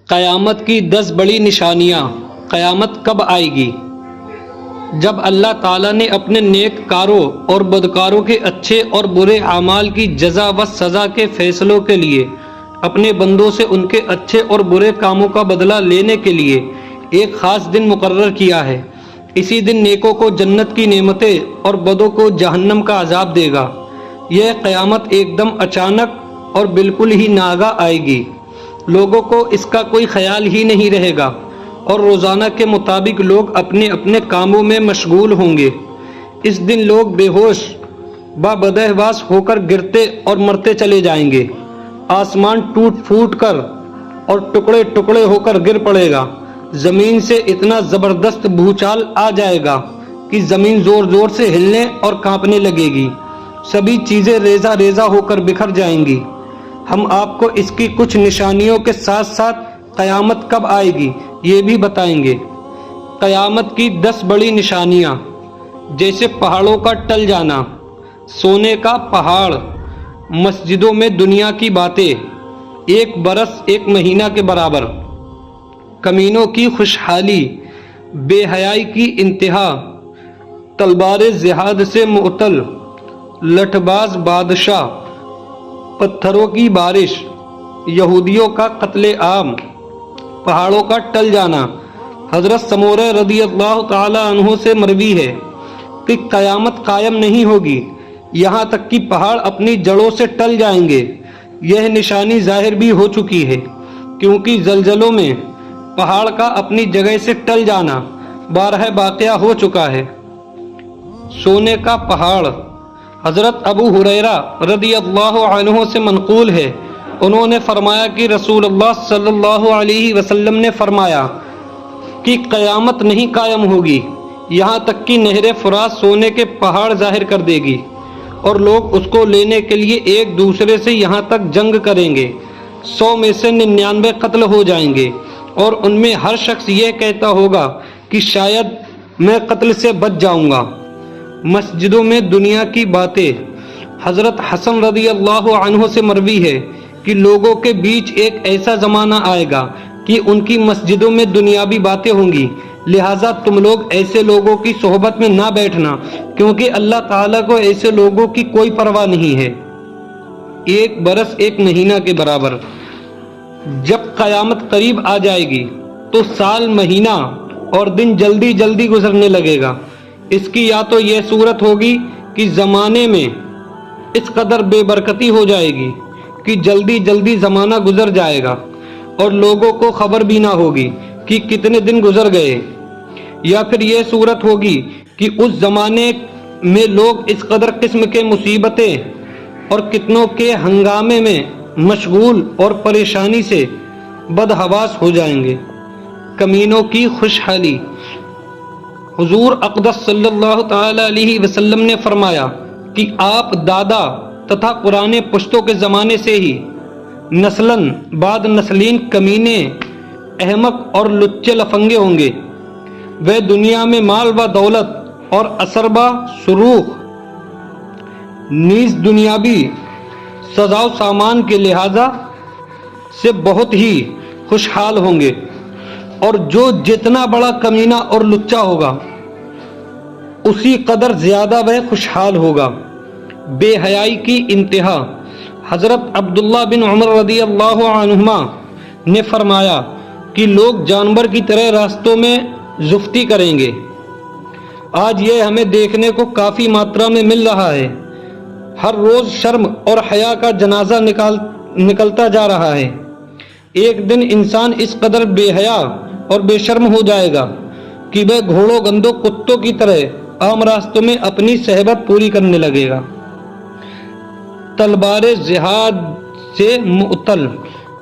قیامت کی 10 بڑی نشانیاں۔ قیامت کب آئے گی؟ جب اللہ تعالیٰ نے اپنے نیک کاروں اور بدکاروں کے اچھے اور برے اعمال کی جزا و سزا کے فیصلوں کے لیے اپنے بندوں سے ان کے اچھے اور برے کاموں کا بدلہ لینے کے لیے ایک خاص دن مقرر کیا ہے۔ اسی دن نیکوں کو جنت کی نعمتیں اور بدوں کو جہنم کا عذاب دے گا۔ یہ قیامت ایک دم اچانک اور بالکل ہی ناگہاں آئے گی۔ لوگوں کو اس کا کوئی خیال ہی نہیں رہے گا اور روزانہ کے مطابق لوگ اپنے اپنے کاموں میں مشغول ہوں گے۔ اس دن لوگ بے ہوش بدحواس ہو کر گرتے اور مرتے چلے جائیں گے۔ آسمان ٹوٹ پھوٹ کر اور ٹکڑے ٹکڑے ہو کر گر پڑے گا۔ زمین سے اتنا زبردست بھوچال آ جائے گا کہ زمین زور زور سے ہلنے اور کانپنے لگے گی۔ سبھی چیزیں ریزہ ریزہ ہو کر بکھر جائیں گی۔ ہم آپ کو اس کی کچھ نشانیوں کے ساتھ ساتھ قیامت کب آئے گی یہ بھی بتائیں گے۔ قیامت کی 10 بڑی نشانیاں، جیسے پہاڑوں کا ٹل جانا، سونے کا پہاڑ، مسجدوں میں دنیا کی باتیں، 1 برس 1 مہینہ کے برابر، کمینوں کی خوشحالی، بے حیائی کی انتہا، تلوار جہاد سے معطل، لٹھ باز بادشاہ، پتھروں کی بارش، یہودیوں کا قتل عام، پہاڑوں کا ٹل جانا۔ حضرت سمورہ رضی اللہ تعالی عنہ سے مروی ہے کہ قیامت قائم نہیں ہوگی یہاں تک کہ پہاڑ اپنی جڑوں سے ٹل جائیں گے۔ یہ نشانی ظاہر بھی ہو چکی ہے، کیونکہ زلزلوں میں پہاڑ کا اپنی جگہ سے ٹل جانا بارہا واقعہ ہو چکا ہے۔ سونے کا پہاڑ، حضرت ابو ہریرہ رضی اللہ عنہ سے منقول ہے، انہوں نے فرمایا کہ رسول اللہ صلی اللہ علیہ وسلم نے فرمایا کہ قیامت نہیں قائم ہوگی یہاں تک کہ نہر فرات سونے کے پہاڑ ظاہر کر دے گی، اور لوگ اس کو لینے کے لیے ایک دوسرے سے یہاں تک جنگ کریں گے، 100 میں سے 99 قتل ہو جائیں گے، اور ان میں ہر شخص یہ کہتا ہوگا کہ شاید میں قتل سے بچ جاؤں گا۔ مسجدوں میں دنیا کی باتیں، حضرت حسن رضی اللہ عنہ سے مروی ہے کہ لوگوں کے بیچ ایک ایسا زمانہ آئے گا کہ ان کی مسجدوں میں دنیاوی باتیں ہوں گی، لہٰذا تم لوگ ایسے لوگوں کی صحبت میں نہ بیٹھنا، کیونکہ اللہ تعالیٰ کو ایسے لوگوں کی کوئی پرواہ نہیں ہے۔ 1 برس 1 مہینہ کے برابر۔ جب قیامت قریب آ جائے گی تو سال، مہینہ اور دن جلدی جلدی گزرنے لگے گا۔ اس کی یا تو یہ صورت ہوگی کہ زمانے میں اس قدر بے برکتی ہو جائے گی کہ جلدی جلدی زمانہ گزر جائے گا اور لوگوں کو خبر بھی نہ ہوگی کہ کتنے دن گزر گئے، یا پھر یہ صورت ہوگی کہ اس زمانے میں لوگ اس قدر قسم کے مصیبتیں اور کتنوں کے ہنگامے میں مشغول اور پریشانی سے بدحواس ہو جائیں گے۔ کمینوں کی خوشحالی، حضور اقدس صلی اللہ تعالی علیہ وسلم نے فرمایا کہ آپ دادا تتھا قرآن پشتوں کے زمانے سے ہی نسلاً بعد نسلین کمینے، احمق اور لچے لفنگے ہوں گے۔ وہ دنیا میں مال و دولت اور اسربہ سروخ نیز دنیاوی سزا و سامان کے لحاظ سے بہت ہی خوشحال ہوں گے، اور جو جتنا بڑا کمینہ اور لچا ہوگا اسی قدر زیادہ وہ خوشحال ہوگا۔ بے حیائی کی انتہا، حضرت عبداللہ بن عمر رضی اللہ عنہما نے فرمایا کہ لوگ جانور کی طرح راستوں میں زفتی کریں گے۔ آج یہ ہمیں دیکھنے کو کافی ماترا میں مل رہا ہے۔ ہر روز شرم اور حیا کا جنازہ نکلتا جا رہا ہے۔ ایک دن انسان اس قدر بے حیا اور بے شرم ہو جائے گا کہ وہ گھوڑوں گندوں کتوں کی طرح عام راستوں میں اپنی صحبت پوری کرنے لگے گا۔ تلوار جہاد سے معطل،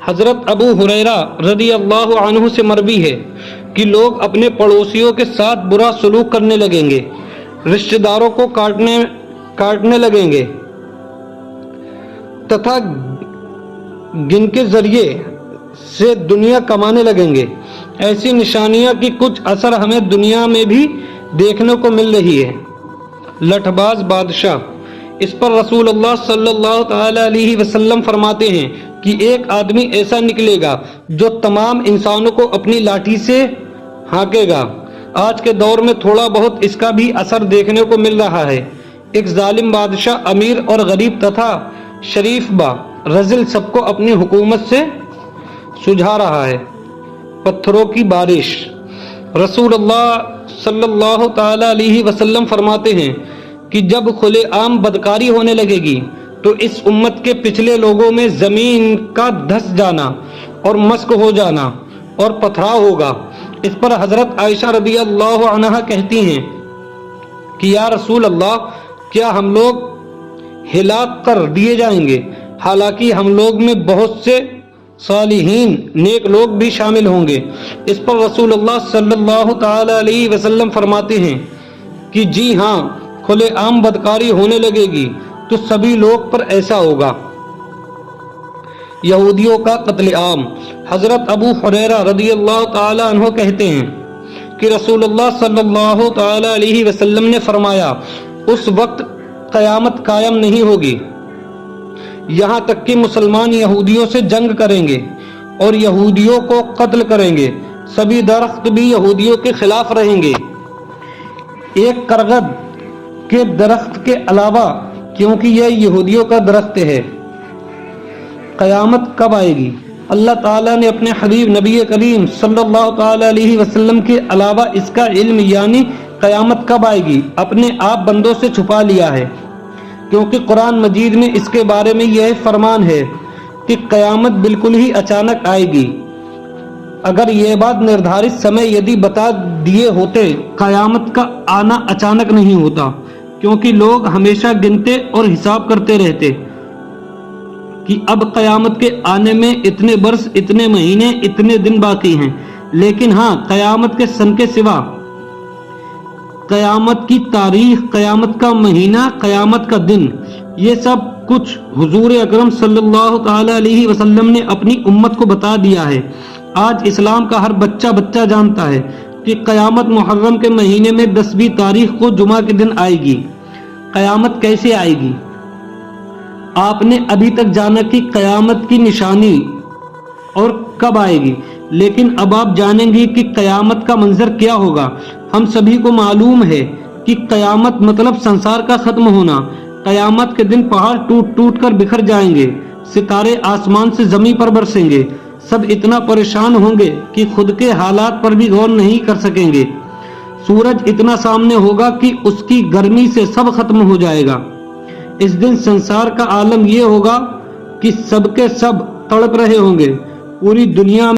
حضرت ابو ہریرہ رضی اللہ عنہ سے مروی ہے کہ لوگ اپنے پڑوسیوں کے ساتھ برا سلوک کرنے لگیں گے، رشتہ داروں کو کاٹنے لگیں گے تتھا جن کے ذریعے سے دنیا کمانے لگیں گے۔ ایسی نشانیاں کی کچھ اثر ہمیں دنیا میں بھی دیکھنے کو مل رہی ہے۔ لٹھ باز بادشاہ، اس پر رسول اللہ صلی اللہ تعالی علیہ وسلم فرماتے ہیں کہ کہ ایک آدمی ایسا نکلے گا جو تمام انسانوں کو اپنی لاٹھی سے ہانکے گا۔ آج کے دور میں تھوڑا بہت اس کا بھی اثر دیکھنے کو مل رہا ہے۔ ایک ظالم بادشاہ امیر اور غریب تتھا شریف با رذل سب کو اپنی حکومت سے سجھا رہا ہے۔ پتھروں کی بارش۔ رسول اللہ صلی اللہ تعالی علیہ وسلم فرماتے ہیں کہ جب کھلے عام بدکاری ہونے لگے گی تو اس امت کے پچھلے لوگوں میں زمین کا دھس جانا اور مسک ہو جانا اور پتھراؤ ہوگا۔ اس پر حضرت عائشہ رضی اللہ عنہا کہتی ہیں کہ یا رسول اللہ، کیا ہم لوگ ہلاک کر دیے جائیں گے؟ حالانکہ ہم لوگ میں بہت سے صالحین نیک لوگ بھی شامل ہوں گے۔ اس پر رسول اللہ صلی اللہ تعالی علیہ وسلم فرماتے ہیں کہ جی ہاں، کھلے عام بدکاری ہونے لگے گی تو سبھی لوگ پر ایسا ہوگا۔ یہودیوں کا قتل عام۔ حضرت ابو ہریرہ رضی اللہ تعالی عنہ کہتے ہیں کہ رسول اللہ صلی اللہ تعالی علیہ وسلم نے فرمایا، اس وقت قیامت قائم نہیں ہوگی یہاں تک کہ مسلمان یہودیوں سے جنگ کریں گے اور یہودیوں کو قتل کریں گے۔ سبھی درخت بھی یہودیوں کے خلاف رہیں گے، ایک کرغد کے درخت کے علاوہ، کیونکہ یہ یہودیوں کا درخت ہے۔ قیامت کب آئے گی؟ اللہ تعالیٰ نے اپنے حبیب نبی کریم صلی اللہ تعالی علیہ وسلم کے علاوہ اس کا علم یعنی قیامت کب آئے گی اپنے آپ بندوں سے چھپا لیا ہے، کیونکہ قرآن مجید میں اس کے بارے میں یہ فرمان ہے کہ قیامت بالکل ہی اچانک آئے گی۔ اگر یہ بات نردھارت سمے یدی بتا دیے ہوتے، قیامت کا آنا اچانک نہیں ہوتا، کیونکہ لوگ ہمیشہ گنتے اور حساب کرتے رہتے کہ اب قیامت کے آنے میں اتنے برس، اتنے مہینے، اتنے دن باقی ہیں۔ لیکن ہاں، قیامت کے سن کے سوا قیامت کی تاریخ، قیامت کا مہینہ، قیامت کا دن، یہ سب کچھ حضور اکرم صلی اللہ تعالی علیہ وسلم نے اپنی امت کو بتا دیا ہے۔ آج اسلام کا ہر بچہ جانتا ہے کہ قیامت محرم کے مہینے میں 10ویں تاریخ کو جمعہ کے دن آئے گی۔ قیامت کیسے آئے گی؟ آپ نے ابھی تک جانا کہ قیامت کی نشانی اور کب آئے گی، لیکن اب آپ جانیں گے کہ قیامت کا منظر کیا ہوگا۔ ہم سبھی کو معلوم ہے کہ قیامت مطلب سنسار کا ختم ہونا۔ قیامت کے دن پہاڑ ٹوٹ ٹوٹ کر بکھر جائیں گے، ستارے آسمان سے زمین پر برسیں گے، سب اتنا پریشان ہوں گے کہ خود کے حالات پر بھی غور نہیں کر سکیں گے۔ سورج اتنا سامنے ہوگا کہ اس کی گرمی سے سب ختم ہو جائے گا۔ اس دن سنسار کا عالم یہ ہوگا کہ سب کے سب تڑپ رہے ہوں گے، پوری دنیا